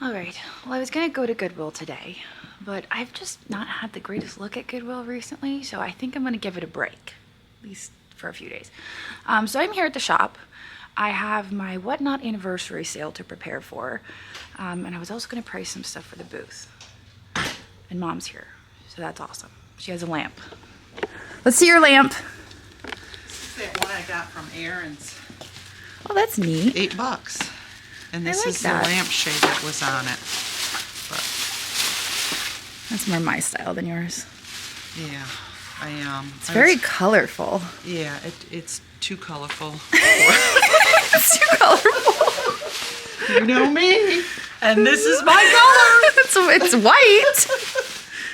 All right. Well, I was going to go to Goodwill today, but I've just not had the greatest look at Goodwill recently, so I think I'm going to give it a break, at least for a few days. So I'm here at the shop. I have my Whatnot anniversary sale to prepare for, and I was also going to price some stuff for the booth. And Mom's here, so that's awesome. She has a lamp. Let's see your lamp. This is that one I got from Aaron's. Oh, that's neat. $8. And this like is that. the lampshade that was on it. But, That's more my style than yours. yeah, It's very colorful. Yeah, it's too colorful. It's too colorful. You know me. And this is my color. It's white.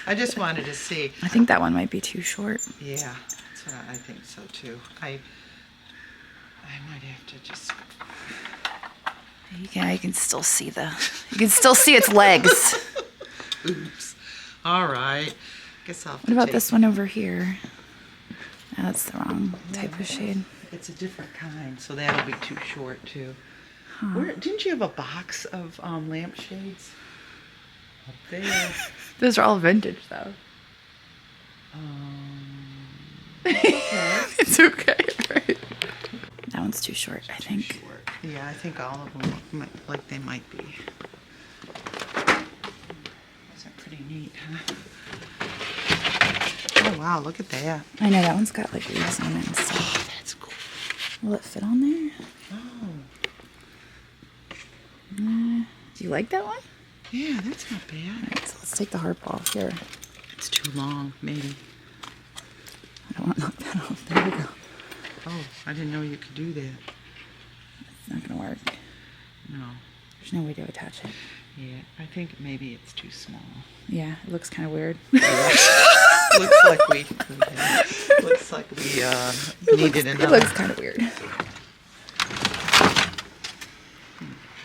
I just wanted to see. I think that one might be too short. Yeah, that's what I think so too. I might have to just. Yeah, you can still see its legs. Oops. All right. Guess I'll. Have What to about take- this one over here? No, that's the wrong type of shade. It's a different kind, so that'll be too short too. Where, didn't you have a box of lampshades up there? Those are all vintage, though. Okay. It's okay, right? That one's too short, I think. Short. Yeah, I think all of them look like they might be. Isn't pretty neat, huh? Oh wow, look at that. I know, that one's got like leaves on it and stuff. Oh, that's cool. Will it fit on there? Oh, Do you like that one? yeah, that's not bad. Alright, so let's take the harp off here. It's too long, maybe. I don't want to knock that off. There we go. Oh, I didn't know you could do that. It's not gonna work. No. There's no way to attach it. Yeah, I think maybe it's too small. Yeah, it looks kind of weird. Looks like we needed It another. looks kind of weird.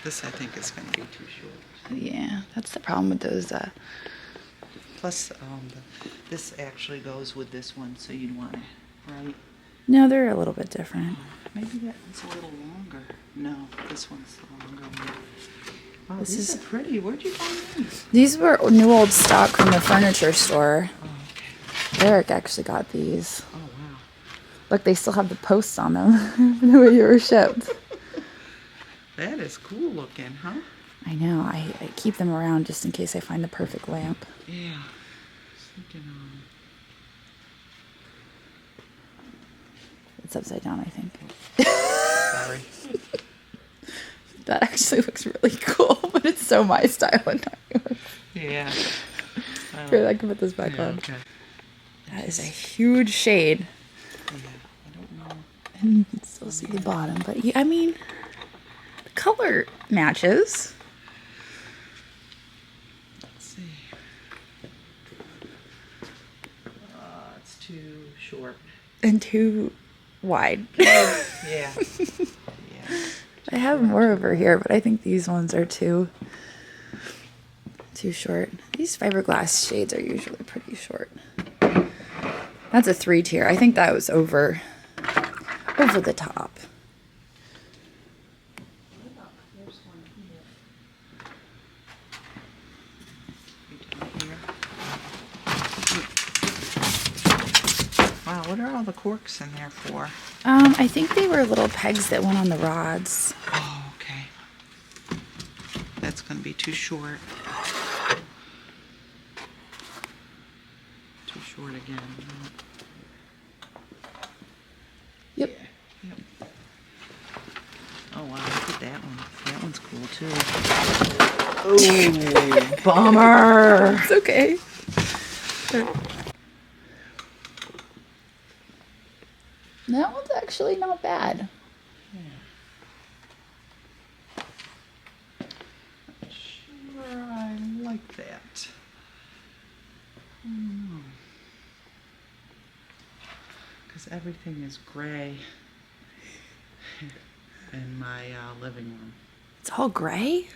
This I think is going to be too short. Yeah, that's the problem with those. Plus, this actually goes with this one, so you'd want it, right? No, they're a little bit different. Maybe that one's a little longer. No, this one's the longer one. Oh, This these is- are pretty. Where'd you find these? These were new old stock from the furniture store. Oh, okay. Eric actually got these. Oh, wow. Look, they still have the posts on them the way you were shipped. That is cool looking, huh? I know. I keep them around just in case I find the perfect lamp. Yeah. Just thinking, It's upside down, I think. sorry. That actually looks really cool, but it's so my style and not yours. Yeah. Here, I can put this back on. Okay. That is a huge shade. Yeah, I don't know. And you can still see the bottom, but yeah, I mean, the color matches. Let's see. It's too short. And too wide. Yeah. Yeah. I have more over here, but I think these ones are too short. These fiberglass shades are usually pretty short. That's a 3-tier. I think that was over the top. There's one here. Wow, what are all the corks in there for? I think they were little pegs that went on the rods. Oh, okay. That's going to be too short. Too short again. Yep. Yep. Oh, wow, look at that one. That one's cool, too. Oh, bummer. It's okay. That one's actually not bad. Sure, I like that. Because everything is gray in my living room. It's all gray?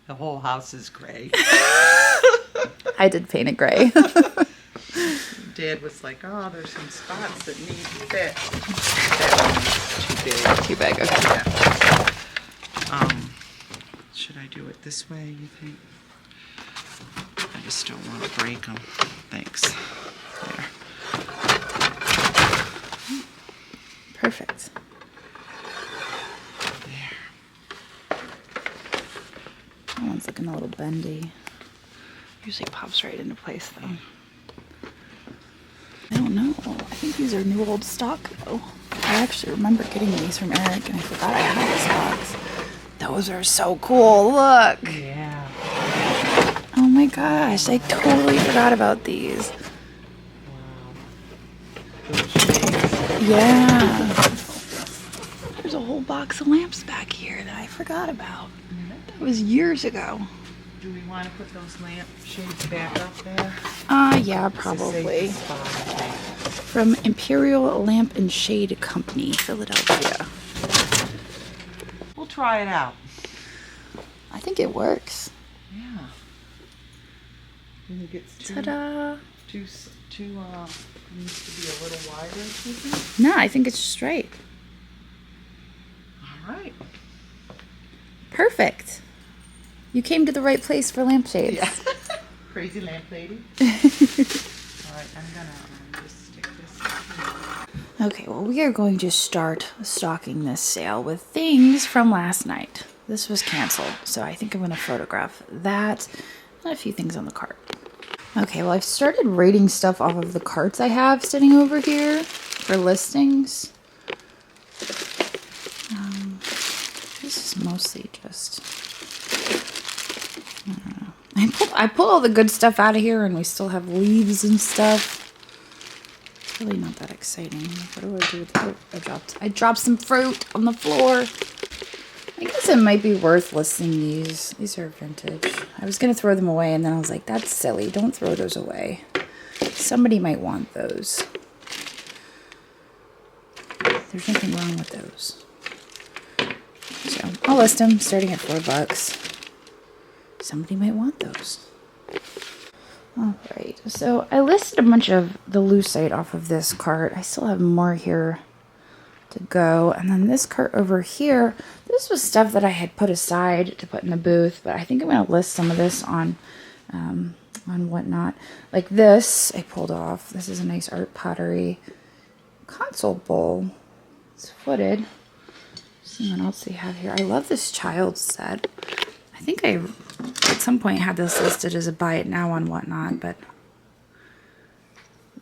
The whole house is gray. I did paint it gray. Dad was like, oh, there's some spots that need fit. That one is too big. Too big, okay. Yeah. Should I do it this way, you think? I just don't want to break them. Thanks. There. Perfect. There. That one's looking a little bendy. Usually pops right into place though. I don't know. I think these are new old stock though. I actually remember getting these from Eric and I forgot I had this box. Those are so cool. Look. Yeah. Oh my gosh. I totally forgot about these. Wow. Yeah. There's a whole box of lamps back here that I forgot about. That was years ago. Do we want to put those lamp shades back up there? Yeah, It's a probably. safe spot, I think. From Imperial Lamp and Shade Company, Philadelphia. We'll try it out. I think it works. Yeah. And it gets Ta-da! needs to be a little wider, do you think? No, I think it's straight. All right. Perfect. You came to the right place for lampshades. Yeah. Crazy lamp lady. All right, I'm gonna just stick this in. Okay, well, we are going to start stocking this sale with things from last night. This was canceled, so I think I'm going to photograph that and a few things on the cart. Okay, well, I've started rating stuff off of the carts I have sitting over here for listings. This is mostly just... I don't know. I pulled all the good stuff out of here and we still have leaves and stuff. It's really not that exciting. What do I do with the... Oh, I dropped some fruit on the floor. I guess it might be worth listing these. These are vintage. I was going to throw them away and then I was like, that's silly. Don't throw those away. Somebody might want those. There's nothing wrong with those. So I'll list them starting at $4. Somebody might want those. Alright, so I listed a bunch of the lucite off of this cart. I still have more here to go. And then this cart over here, this was stuff that I had put aside to put in the booth, but I think I'm going to list some of this on Whatnot. Like this, I pulled off. This is a nice art pottery console bowl. It's footed. Let's see what else they have here. I love this child set. I think I at some point had this listed as a buy it now on Whatnot, but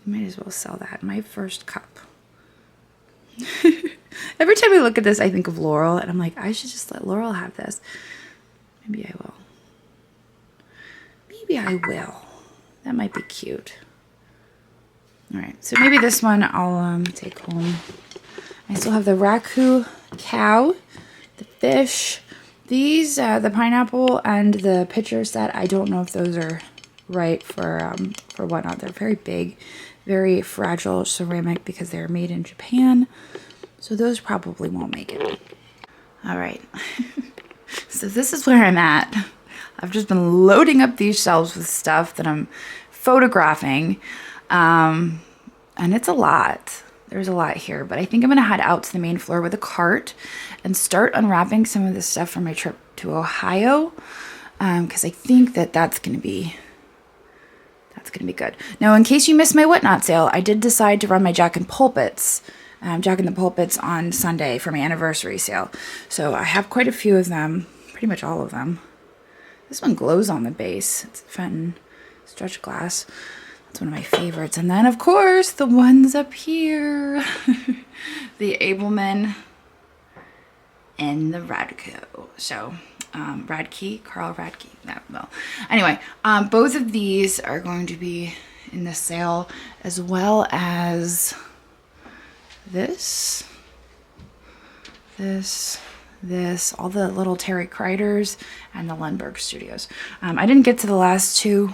we might as well sell that. My first cup. Every time I look at this, I think of Laurel, and I'm like, I should just let Laurel have this. Maybe I will. Maybe I will. That might be cute. Alright, so maybe this one I'll take home. I still have the Raku cow, the fish, these, the pineapple, and the pitcher set. I don't know if those are right for Whatnot. They're very big, very fragile ceramic because they're made in Japan. So those probably won't make it. Alright, so this is where I'm at. I've just been loading up these shelves with stuff that I'm photographing. And it's a lot. There's a lot here, but I think I'm going to head out to the main floor with a cart and start unwrapping some of the stuff from my trip to Ohio, because I think that that's going to be good. Now, in case you missed my Whatnot sale, I did decide to run my Jack in the Pulpits on Sunday for my anniversary sale. So I have quite a few of them, pretty much all of them. This one glows on the base. It's Fenton stretch glass. It's one of my favorites. And then, of course, the ones up here. The Abelman and the Radko. So, Carl Radke. Well, anyway, both of these are going to be in the sale, as well as this, all the little Terry Kreiders and the Lundberg Studios. I didn't get to the last two.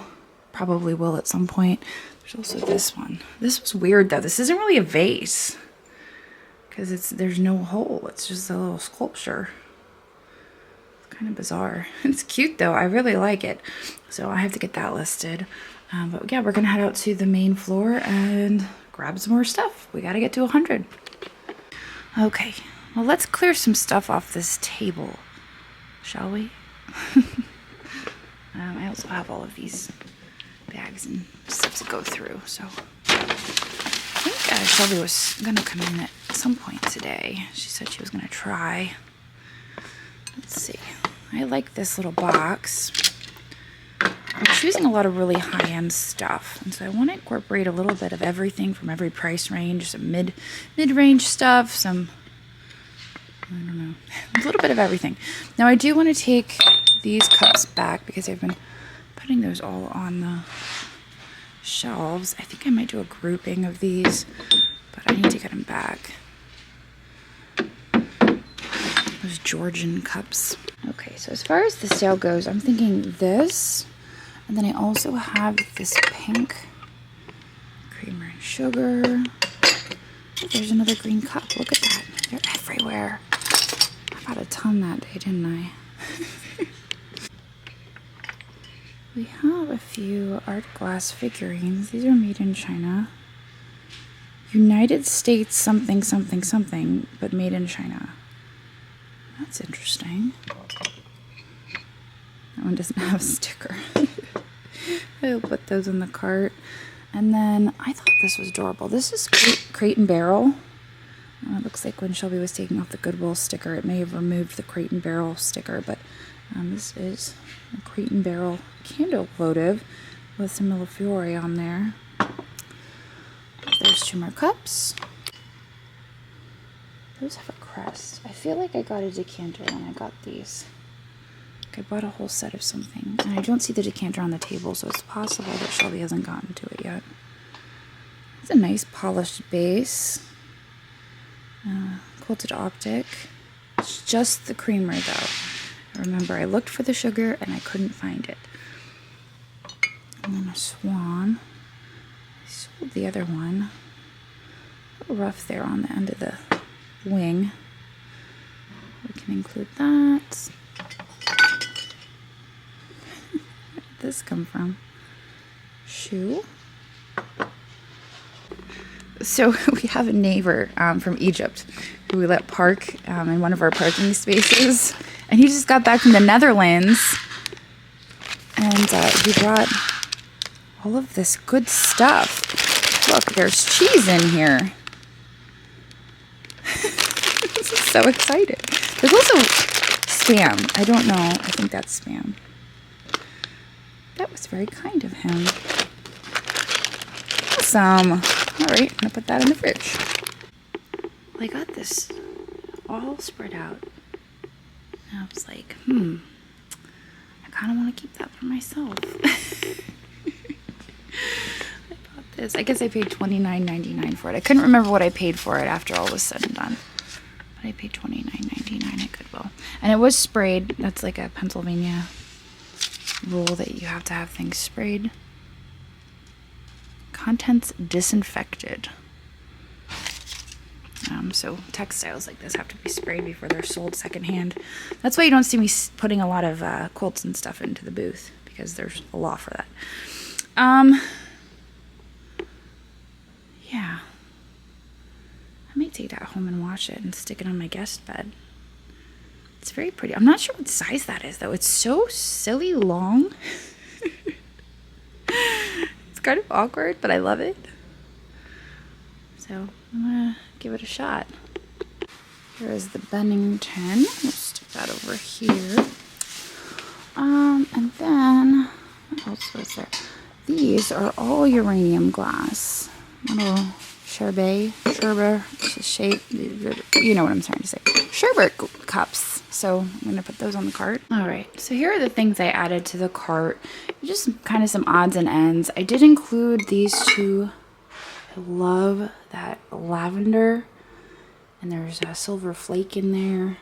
Probably will at some point. There's also this one. This was weird though. This isn't really a vase because there's no hole. It's just a little sculpture. It's kind of bizarre. It's cute though. I really like it. So I have to get that listed. But yeah, we're gonna head out to the main floor and grab some more stuff. We gotta get to 100. Okay. Well, let's clear some stuff off this table, shall we? I also have all of these bags and stuff to go through, so I think Shelby was gonna come in at some point today. She said she was gonna try. Let's see. I like this little box. I'm choosing a lot of really high-end stuff, and so I want to incorporate a little bit of everything from every price range, some mid-range stuff, some, I don't know, a little bit of everything. Now I do want to take these cups back because I've been putting those all on the shelves. I think I might do a grouping of these, but I need to get them back. Those Georgian cups. Okay, so as far as the sale goes, I'm thinking this. And then I also have this pink creamer and sugar. Oh, there's another green cup. Look at that. They're everywhere. I bought a ton that day, didn't I? We have a few art glass figurines. These are made in China. United States something something something, but made in China. That's interesting. That one doesn't have a sticker. I'll put those in the cart. And then I thought this was adorable. This is Crate and Barrel. It looks like when Shelby was taking off the Goodwill sticker, it may have removed the Crate and Barrel sticker, but this is a Crate and Barrel candle votive with some Millefiori on there. There's 2 more cups. Those have a crest. I feel like I got a decanter when I got these. I bought a whole set of something, and I don't see the decanter on the table, so it's possible that Shelby hasn't gotten to it yet. It's a nice polished base. Quilted optic. It's just the creamer, though. Remember, I looked for the sugar, and I couldn't find it. And then a swan. I sold the other one. A little rough there on the end of the wing. We can include that. This come from? Shoe. So we have a neighbor from Egypt who we let park in one of our parking spaces, and he just got back from the Netherlands, and he brought all of this good stuff. Look, there's cheese in here. This is so excited. There's also Spam. I don't know. I think that's Spam. That was very kind of him. Awesome. All right, I'm gonna put that in the fridge. Well, I got this all spread out. And I was like, I kind of want to keep that for myself. I bought this. I guess I paid $29.99 for it. I couldn't remember what I paid for it after all was said and done. But I paid $29.99 at Goodwill. And it was sprayed. That's like a Pennsylvania rule that you have to have things sprayed. Contents disinfected. So textiles like this have to be sprayed before they're sold secondhand. That's why you don't see me putting a lot of quilts and stuff into the booth, because there's a law for that. Yeah. I may take that home and wash it and stick it on my guest bed. It's very pretty. I'm not sure what size that is, though. It's so silly long. It's kind of awkward, but I love it. So I'm gonna give it a shot. Here is the Bennington. We'll stick that over here. And then what else was there? These are all uranium glass. Little sherbet, shape. You know what I'm trying to say. Sherbet cups. So I'm gonna put those on the cart. All right. So here are the things I added to the cart. Just kind of some odds and ends. I did include these 2. I love that lavender, and there's a silver flake in there,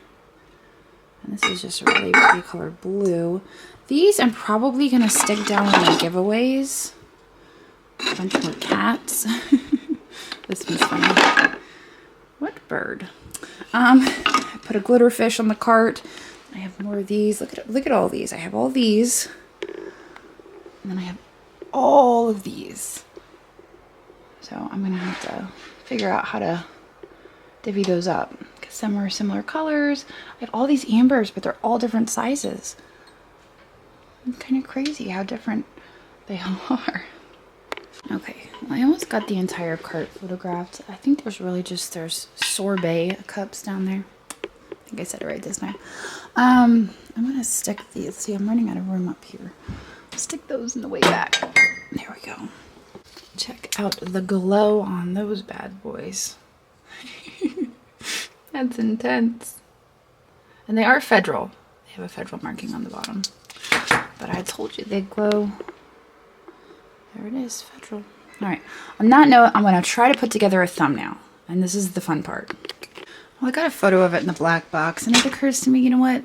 and this is just a really pretty colored blue. These I'm probably gonna stick down in my giveaways. A bunch more cats. This one's funny. What bird? I put a glitter fish on the cart. I have more of these. Look at all these. I have all these, and then I have all of these. So I'm gonna have to figure out how to divvy those up, because some are similar colors. I have all these ambers, but they're all different sizes. It's kind of crazy how different they are. Okay, I almost got the entire cart photographed. I think there's sorbet cups down there. I think I said it right this time. I'm gonna stick these. See, I'm running out of room up here. Stick those in the way back. There we go. Check out the glow on those bad boys. That's intense. And they are federal. They have a federal marking on the bottom. But I told you they glow. There it is, federal. All right. On that note, I'm going to try to put together a thumbnail. And this is the fun part. Well, I got a photo of it in the black box, and it occurs to me, you know what?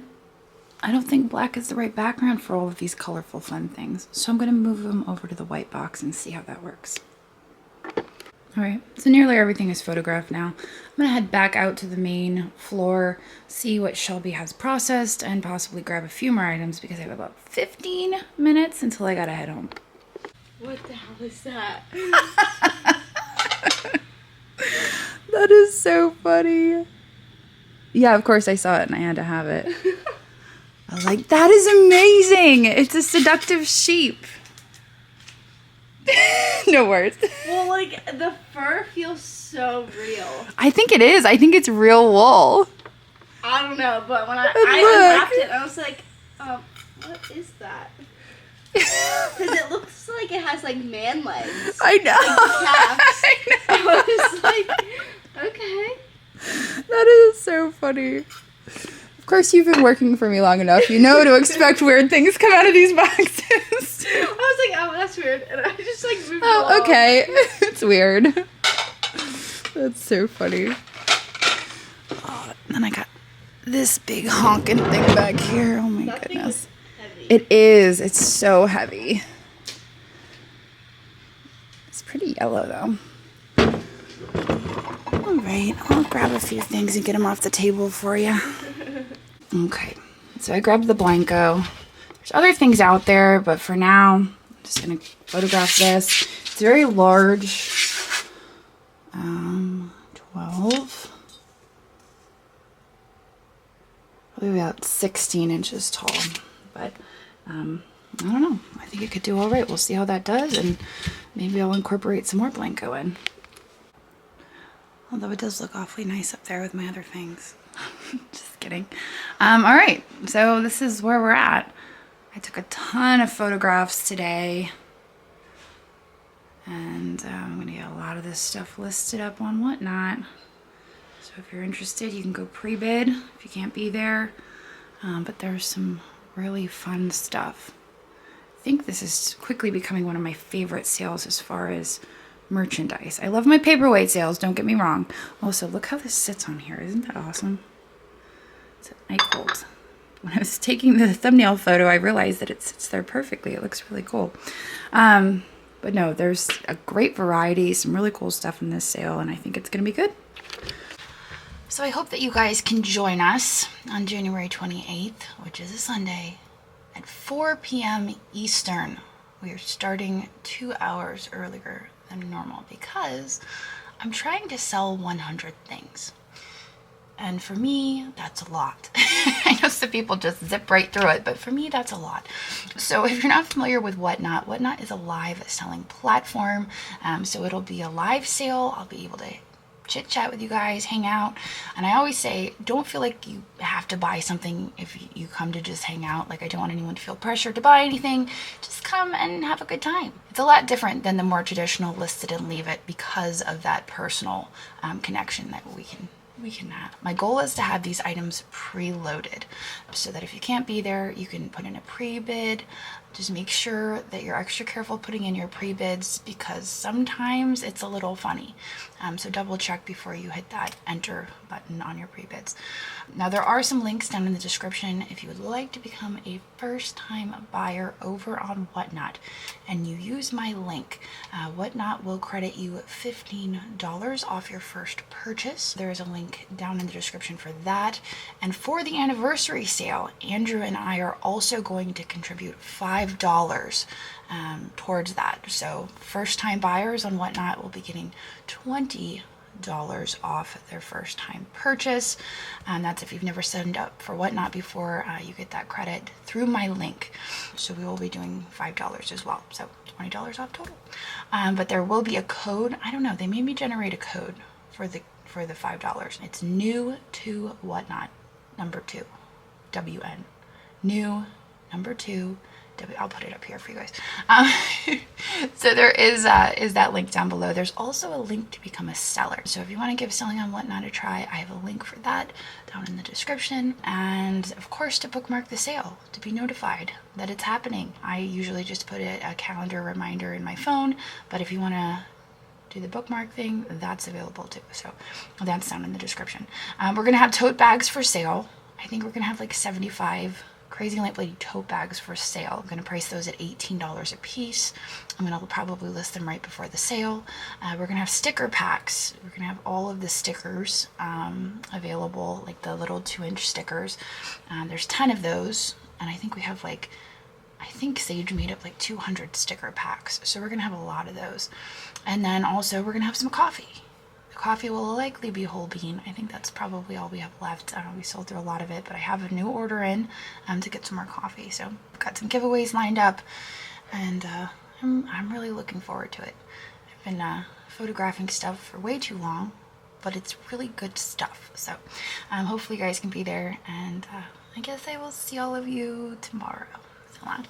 I don't think black is the right background for all of these colorful fun things. So I'm going to move them over to the white box and see how that works. All right, so nearly everything is photographed now. I'm gonna head back out to the main floor, see what Shelby has processed, and possibly grab a few more items because I have about 15 minutes until I gotta head home. What the hell is that? That is so funny. Yeah, of course I saw it and I had to have it. I was like, that is amazing. It's a seductive sheep. No words. Well, like, the fur feels so real. I think it is. I think it's real wool. I don't know, but when I Look. unwrapped it, I was like, what is that? Because it looks like it has, like, man legs. I know. Like calves. I know. I was like, okay. That is so funny. Of course, you've been working for me long enough. You know to expect weird things come out of these boxes. I was like, oh, that's weird. And I just, like, moved Oh, along. okay. It's weird. That's so funny. Oh, and then I got this big honking thing back here. Oh my That thing goodness. is heavy. It is. It's so heavy. It's pretty yellow though. All right, I'll grab a few things and get them off the table for you. Okay, so I grabbed the Blanco. There's other things out there, but for now, I'm just gonna photograph this. It's very large. 12. Probably about 16 inches tall, but I don't know. I think it could do all right. We'll see how that does, and maybe I'll incorporate some more Blanco in. Although it does look awfully nice up there with my other things. Just kidding. All right, so this is where we're at. I took a ton of photographs today, and I'm gonna get a lot of this stuff listed up on Whatnot. So if you're interested, you can go pre-bid if you can't be there. But there's some really fun stuff. I think this is quickly becoming one of my favorite sales as far as merchandise. I love my paperweight sales, don't get me wrong. Also, look how this sits on here. Isn't that awesome? It's at night cold. When I was taking the thumbnail photo, I realized that it sits there perfectly. It looks really cool. But no, there's a great variety, some really cool stuff in this sale, and I think it's gonna be good. So I hope that you guys can join us on January 28th, which is a Sunday, at 4 p.m. Eastern. We are starting 2 hours earlier than normal because I'm trying to sell 100 things. And for me, that's a lot. I know some people just zip right through it, but for me, that's a lot. So if you're not familiar with Whatnot, Whatnot is a live selling platform. So it'll be a live sale. I'll be able to chit chat with you guys, hang out. And I always say, don't feel like you have to buy something if you come to just hang out. Like, I don't want anyone to feel pressured to buy anything. Just come and have a good time. It's a lot different than the more traditional list it and leave it because of that personal connection that we can have. My goal is to have these items preloaded so that if you can't be there, you can put in a pre-bid. Just make sure that you're extra careful putting in your pre-bids because sometimes it's a little funny. So double check before you hit that enter button on your pre-bids. Now there are some links down in the description if you would like to become a first-time buyer over on Whatnot and you use my link. Whatnot will credit you $15 off your first purchase. There is a link down in the description for that. And for the anniversary sale, Andrew and I are also going to contribute $5 towards that. So first-time buyers on Whatnot will be getting $20 off their first time purchase. That's if you've never signed up for Whatnot before, you get that credit through my link. So we will be doing $5 as well, so $20 off total. But there will be a code. I don't know, they made me generate a code for the $5. It's new to Whatnot, number 2, WN, new number 2. I'll put it up here for you guys. So there is that link down below. There's also a link to become a seller. So if you want to give selling on Whatnot a try, I have a link for that down in the description. And of course, to bookmark the sale, to be notified that it's happening. I usually just put a calendar reminder in my phone, but if you want to do the bookmark thing, that's available too. So that's down in the description. We're going to have tote bags for sale. I think we're going to have like 75 Crazy Lamp Lady tote bags for sale. I'm going to price those at $18 a piece. I'm going to probably list them right before the sale. We're going to have sticker packs. We're going to have all of the stickers available, like the little 2-inch stickers. There's 10 of those, and I think we have like, I think Sage made up like 200 sticker packs. So we're going to have a lot of those. And then also we're going to have some coffee. Coffee will likely be whole bean. I think that's probably all we have left. We sold through a lot of it, but I have a new order in to get some more coffee. So I've got some giveaways lined up, and I'm really looking forward to it. I've been photographing stuff for way too long, but it's really good stuff. So hopefully you guys can be there, and I guess I will see all of you tomorrow. So long.